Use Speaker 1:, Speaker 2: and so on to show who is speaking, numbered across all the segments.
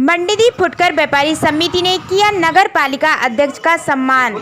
Speaker 1: मंडीदीप फुटकर व्यापारी समिति ने किया नगर पालिका अध्यक्ष का सम्मान।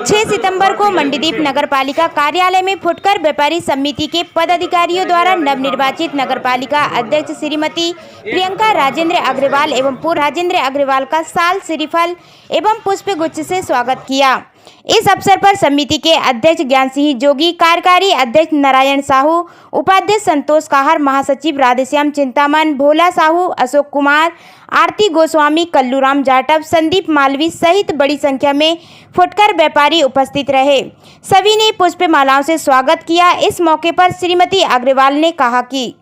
Speaker 1: 6 सितंबर को मंडीदीप नगर पालिका कार्यालय में फुटकर व्यापारी समिति के पदाधिकारियों द्वारा नवनिर्वाचित नगर पालिका अध्यक्ष श्रीमती प्रियंका राजेंद्र अग्रवाल एवं पूर्व राजेंद्र अग्रवाल का साल श्रीफल एवं पुष्प गुच्छ से स्वागत किया। इस अवसर पर समिति के अध्यक्ष ज्ञान सिंह जोगी, कार्यकारी अध्यक्ष नारायण साहू, उपाध्यक्ष संतोष काहर, महासचिव राधेश्याम चिंतामन, भोला साहू, अशोक कुमार, आरती गोस्वामी, कल्लूराम जाटव, संदीप मालवी सहित बड़ी संख्या में फुटकर व्यापारी उपस्थित रहे। सभी ने पुष्पमालाओं से स्वागत किया। इस मौके पर श्रीमती अग्रवाल ने कहा कि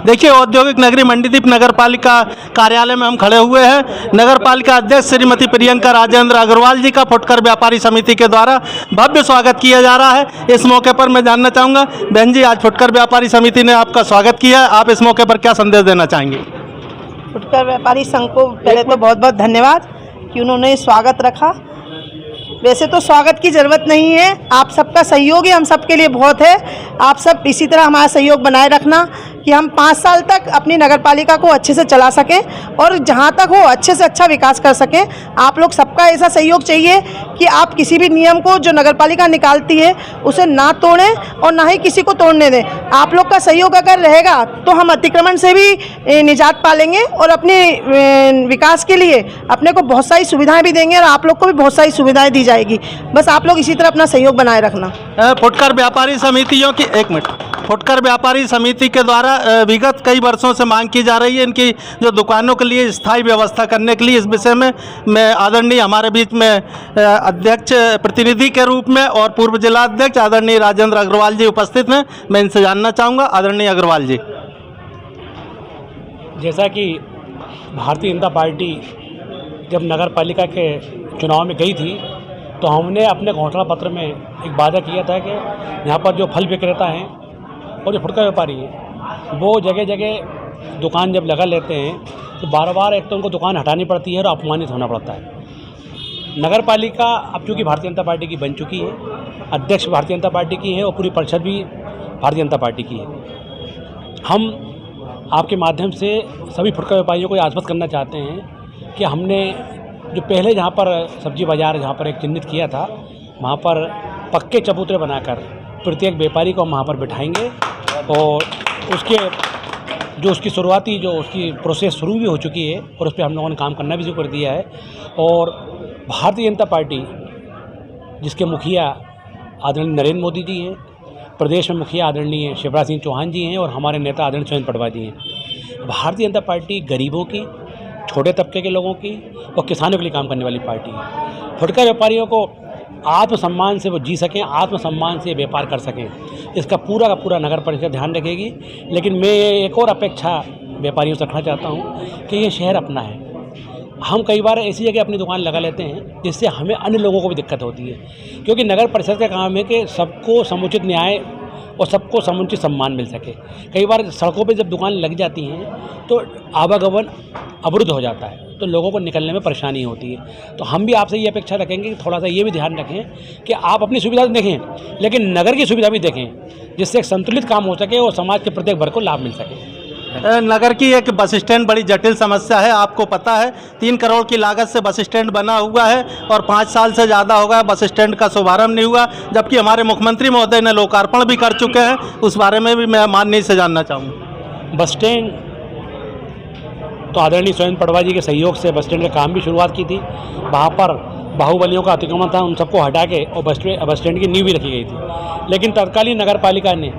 Speaker 2: देखिए, औद्योगिक नगरी मंडीदीप नगर पालिका कार्यालय में हम खड़े हुए हैं। नगर पालिका अध्यक्ष श्रीमती प्रियंका राजेंद्र अग्रवाल जी का फुटकर व्यापारी समिति के द्वारा भव्य स्वागत किया जा रहा है। इस मौके पर मैं जानना चाहूँगा, बहन जी, आज फुटकर व्यापारी समिति ने आपका स्वागत किया है, आप इस मौके पर क्या संदेश देना चाहेंगे?
Speaker 3: फुटकर व्यापारी संघ को पहले तो बहुत बहुत धन्यवाद कि उन्होंने स्वागत रखा। वैसे तो स्वागत की ज़रूरत नहीं है, आप सबका सहयोग ही हम सबके लिए बहुत है। आप सब इसी तरह हमारा सहयोग बनाए रखना कि हम 5 साल तक अपनी नगर पालिका को अच्छे से चला सकें और जहां तक हो अच्छे से अच्छा विकास कर सकें। आप लोग सबका ऐसा सहयोग चाहिए कि आप किसी भी नियम को जो नगर पालिका निकालती है उसे ना तोड़ें और ना ही किसी को तोड़ने दें। आप लोग का सहयोग अगर रहेगा तो हम अतिक्रमण से भी निजात पालेंगे और अपने विकास के लिए अपने को बहुत सारी सुविधाएँ भी देंगे और आप लोग को भी बहुत सारी सुविधाएँ दी जाएगी। बस आप लोग इसी तरह अपना सहयोग बनाए रखना।
Speaker 2: फुटकर व्यापारी समितियों की फुटकर व्यापारी समिति के द्वारा विगत कई वर्षों से मांग की जा रही है इनकी जो दुकानों के लिए स्थायी व्यवस्था करने के लिए। इस विषय में मैं आदरणीय हमारे बीच में अध्यक्ष प्रतिनिधि के रूप में और पूर्व जिला अध्यक्ष आदरणीय राजेंद्र अग्रवाल जी उपस्थित हैं। मैं इनसे जानना चाहूँगा, आदरणीय अग्रवाल जी।
Speaker 4: जैसा कि भारतीय जनता पार्टी जब नगर पालिका के चुनाव में गई थी तो हमने अपने घोषणा पत्र में एक वादा किया था कि यहाँ पर जो फल विक्रेता हैं और जो फुटकर व्यापारी हैं वो जगह जगह दुकान जब लगा लेते हैं तो बार बार एक तो उनको दुकान हटानी पड़ती है और अपमानित होना पड़ता है। नगर पालिका अब चूँकि भारतीय जनता पार्टी की बन चुकी है, अध्यक्ष भारतीय जनता पार्टी की है और पूरी परिषद भी भारतीय जनता पार्टी की है। हम आपके माध्यम से सभी फुटकर व्यापारियों को आश्वस्त करना चाहते हैं कि हमने जो पहले जहाँ पर सब्जी बाज़ार जहाँ पर एक चिन्हित किया था वहाँ पर पक्के चबूतरे बनाकर प्रत्येक व्यापारी को हम वहाँ पर बिठाएंगे और उसकी शुरुआती जो उसकी प्रोसेस शुरू भी हो चुकी है और उस पर हम लोगों ने काम करना भी शुरू कर दिया है। और भारतीय जनता पार्टी जिसके मुखिया आदरणीय नरेंद्र मोदी जी हैं, प्रदेश में मुखिया आदरणीय शिवराज सिंह चौहान जी हैं और हमारे नेता आदरणीय सुरेंद्र पटवा जी हैं। भारतीय जनता पार्टी गरीबों की, छोटे तबके के लोगों की और किसानों के लिए काम करने वाली पार्टी है। फुटकर व्यापारियों को आत्मसम्मान से वो जी सकें, आत्मसम्मान से व्यापार कर सकें, इसका पूरा का पूरा नगर परिषद ध्यान रखेगी। लेकिन मैं एक और अपेक्षा व्यापारियों से रखना चाहता हूँ कि ये शहर अपना है। हम कई बार ऐसी जगह अपनी दुकान लगा लेते हैं जिससे हमें अन्य लोगों को भी दिक्कत होती है, क्योंकि नगर परिषद का काम है कि सबको समुचित न्याय और सबको समुचित सम्मान मिल सके। कई बार सड़कों पे जब दुकान लग जाती हैं तो आवागमन अवरुद्ध हो जाता है तो लोगों को निकलने में परेशानी होती है। तो हम भी आपसे ये अपेक्षा रखेंगे कि थोड़ा सा ये भी ध्यान रखें कि आप अपनी सुविधा देखें लेकिन नगर की सुविधा भी देखें, जिससे एक संतुलित काम हो सके और समाज के प्रत्येक वर्ग को लाभ मिल सके।
Speaker 2: नगर की एक बस स्टैंड बड़ी जटिल समस्या है, आपको पता है 3 करोड़ की लागत से बस स्टैंड बना हुआ है और 5 साल से ज़्यादा हो गया बस स्टैंड का शुभारंभ नहीं हुआ, जबकि हमारे मुख्यमंत्री महोदय ने लोकार्पण भी कर चुके हैं। उस बारे में भी मैं माननीय से जानना चाहूँगा।
Speaker 4: बस स्टैंड तो आदरणीय सुरेंद्र पटवा जी के सहयोग से बस स्टैंड का काम भी शुरुआत की थी। वहाँ पर बाहुबलियों का अतिक्रमण था, उन सबको हटा के और बस स्टैंड की नींव भी रखी गई थी। लेकिन तत्कालीन नगर पालिका ने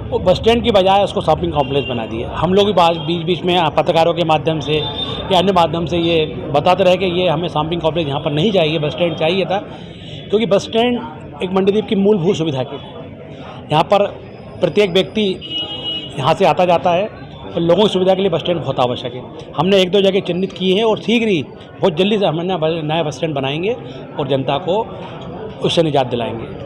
Speaker 4: वो बस स्टैंड की बजाय उसको शॉपिंग कॉम्प्लेक्स बना दिया। हम लोग भी बीच में पत्रकारों के माध्यम से या अन्य माध्यम से ये बताते रहे कि ये हमें शॉपिंग कॉम्प्लेक्स यहाँ पर नहीं चाहिए, बस स्टैंड चाहिए था, क्योंकि बस स्टैंड एक मंडीदीप की मूलभूत सुविधा की। यहाँ पर प्रत्येक व्यक्ति यहाँ से आता जाता है तो लोगों की सुविधा के लिए बस स्टैंड बहुत आवश्यक है। हमने 1-2 जगह चिन्हित की है और शीघ्र ही बहुत जल्दी से हम नया बस स्टैंड बनाएंगे और जनता को उससे निजात दिलाएंगे।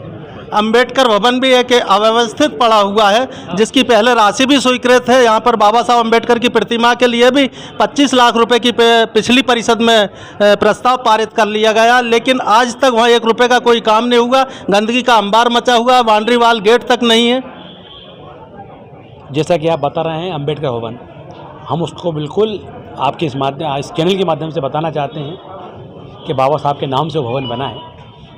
Speaker 2: अंबेडकर भवन भी एक अव्यवस्थित पड़ा हुआ है, जिसकी पहले राशि भी स्वीकृत है। यहाँ पर बाबा साहब अंबेडकर की प्रतिमा के लिए भी 25 लाख रुपए की पिछली परिषद में प्रस्ताव पारित कर लिया गया, लेकिन आज तक वहाँ 1 रुपये का कोई काम नहीं हुआ। गंदगी का अंबार मचा हुआ, बाउंड्री वाल गेट तक नहीं है।
Speaker 4: जैसा कि आप बता रहे हैं अंबेडकर भवन, हम उसको बिल्कुल आपके इस चैनल के माध्यम से बताना चाहते हैं कि बाबा साहब के नाम से वो भवन बना है।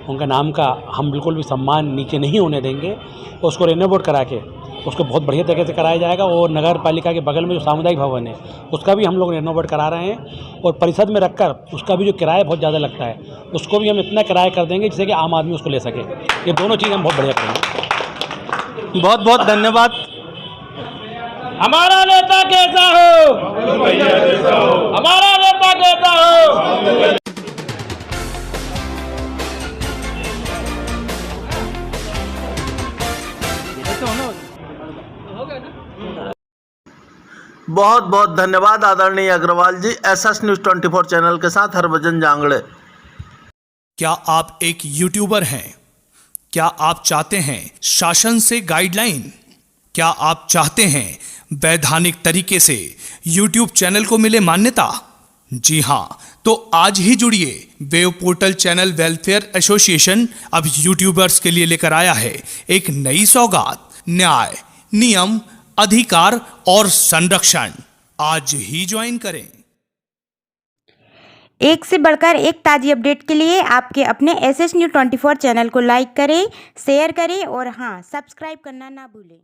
Speaker 4: उनका नाम का हम बिल्कुल भी सम्मान नीचे नहीं होने देंगे। उसको रेनोवेट करा के उसको बहुत बढ़िया तरीके से कराया जाएगा। और नगर पालिका के बगल में जो सामुदायिक भवन है उसका भी हम लोग रेनोवेट करा रहे हैं। और परिषद में रखकर उसका भी जो किराया बहुत ज़्यादा लगता है उसको भी हम इतना किराया कर देंगे जिससे कि आम आदमी उसको ले सके। ये दोनों चीज़ हम बहुत बढ़िया करेंगे।
Speaker 2: बहुत बहुत धन्यवाद।
Speaker 5: हमारा नेता कैसा हो, हमारा नेता कैसा हो।
Speaker 2: बहुत बहुत धन्यवाद आदरणीय अग्रवाल जी। एसएस न्यूज़ 24 चैनल के साथ हरभजन जांगड़े।
Speaker 6: क्या आप एक यूट्यूबर हैं? क्या आप चाहते हैं शासन से गाइडलाइन? क्या आप चाहते हैं वैधानिक तरीके से YouTube चैनल को मिले मान्यता? जी हाँ, तो आज ही जुड़िए। Wave portal channel welfare association अब यूट्यूबर्स के लिए लेकर आया है एक नई सौगात, न्याय, नियम, अधिकार और संरक्षण। आज ही ज्वाइन करें।
Speaker 1: एक से बढ़कर एक ताज़ी अपडेट के लिए आपके अपने एसएस न्यूज़ 24 चैनल को लाइक करें, शेयर करें और हाँ, सब्सक्राइब करना ना भूलें।